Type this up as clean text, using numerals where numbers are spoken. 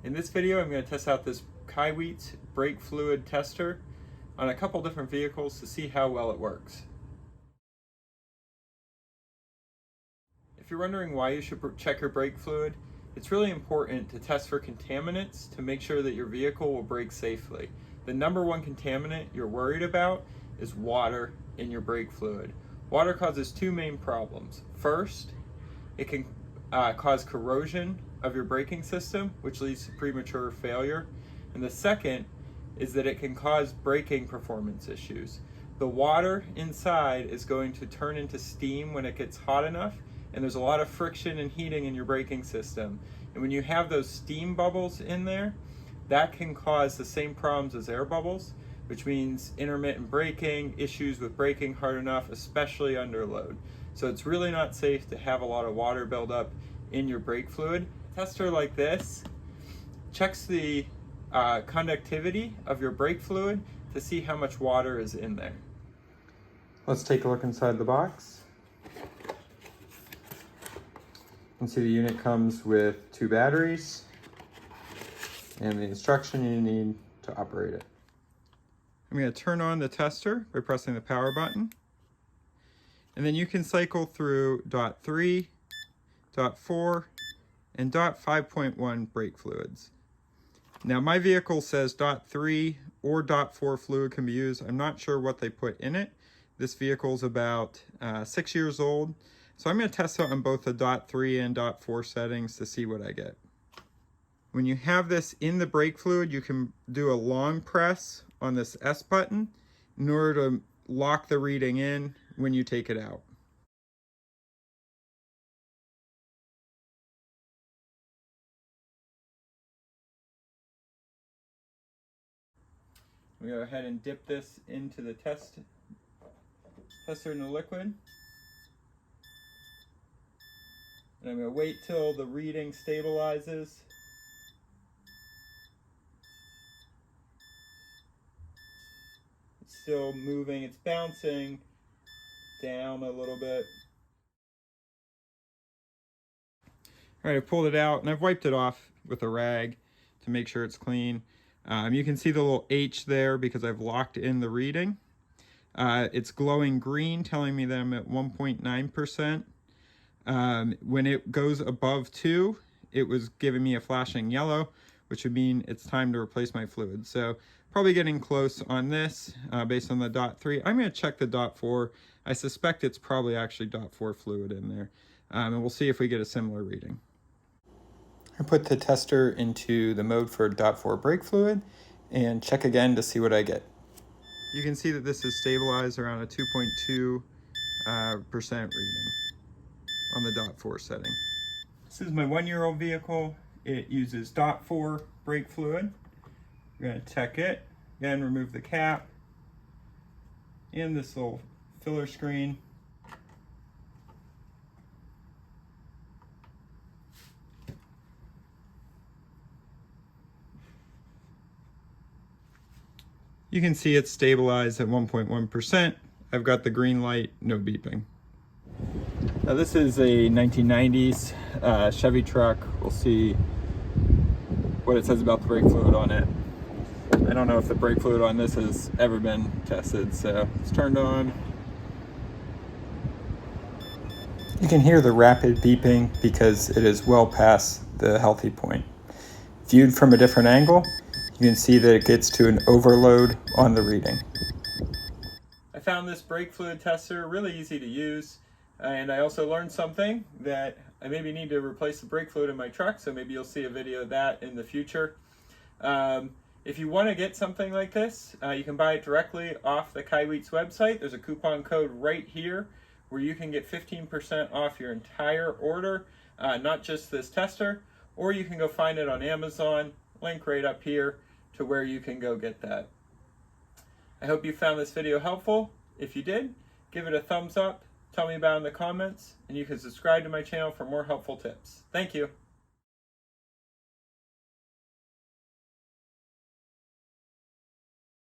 In this video, I'm going to test out this KAIWEETS brake fluid tester on a couple different vehicles to see how well it works. If you're wondering why you should check your brake fluid, it's really important to test for contaminants to make sure that your vehicle will brake safely. The number one contaminant you're worried about is water in your brake fluid. Water causes two main problems. First, it can cause corrosion of your braking system, which leads to premature failure. And the second is that it can cause braking performance issues. The water inside is going to turn into steam when it gets hot enough, and there's a lot of friction and heating in your braking system. And when you have those steam bubbles in there, that can cause the same problems as air bubbles, which means intermittent braking, issues with braking hard enough, especially under load. So it's really not safe to have a lot of water buildup in your brake fluid. A tester like this checks the conductivity of your brake fluid to see how much water is in there. Let's take a look inside the box. You can see the unit comes with 2 batteries and the instruction you need to operate it. I'm going to turn on the tester by pressing the power button. And then you can cycle through dot 3, dot 4, and dot 5.1 brake fluids. Now my vehicle says dot 3 or dot 4 fluid can be used. I'm not sure what they put in it. This vehicle is about 6 years old. So I'm going to test it on both the dot 3 and dot 4 settings to see what I get. When you have this in the brake fluid, you can do a long press on this S button in order to lock the reading in when you take it out. We go ahead and dip this into the tester in the liquid. And I'm going to wait till the reading stabilizes. It's still moving, it's bouncing down a little bit. All right, I pulled it out and I've wiped it off with a rag to make sure it's clean. You can see the little H there because I've locked in the reading. It's glowing green, telling me that I'm at 1.9%. When it goes above 2, it was giving me a flashing yellow, which would mean it's time to replace my fluid. So probably getting close on this based on the dot 3. I'm going to check the dot 4. I suspect it's probably actually dot 4 fluid in there. And we'll see if we get a similar reading. I put the tester into the mode for dot 4 brake fluid and check again to see what I get. You can see that this is stabilized around a 2.2% reading on the dot 4 setting. This is my 1-year-old vehicle. It uses dot 4 brake fluid. We're going to check it. Again, remove the cap and this little filler screen. You can see it's stabilized at 1.1%. I've got the green light, no beeping. Now this is a 1990s Chevy truck. We'll see what it says about the brake fluid on it. I don't know if the brake fluid on this has ever been tested, so it's turned on. You can hear the rapid beeping because it is well past the healthy point. Viewed from a different angle, you can see that it gets to an overload on the reading. I found this brake fluid tester really easy to use, and I also learned something that I maybe need to replace the brake fluid in my truck, so maybe you'll see a video of that in the future. If you want to get something like this, you can buy it directly off the KAIWEETS website. There's a coupon code right here where you can get 15% off your entire order, not just this tester, or you can go find it on Amazon, link right up here to where you can go get that. I hope you found this video helpful. If you did, give it a thumbs up, tell me about it in the comments, and you can subscribe to my channel for more helpful tips. Thank you.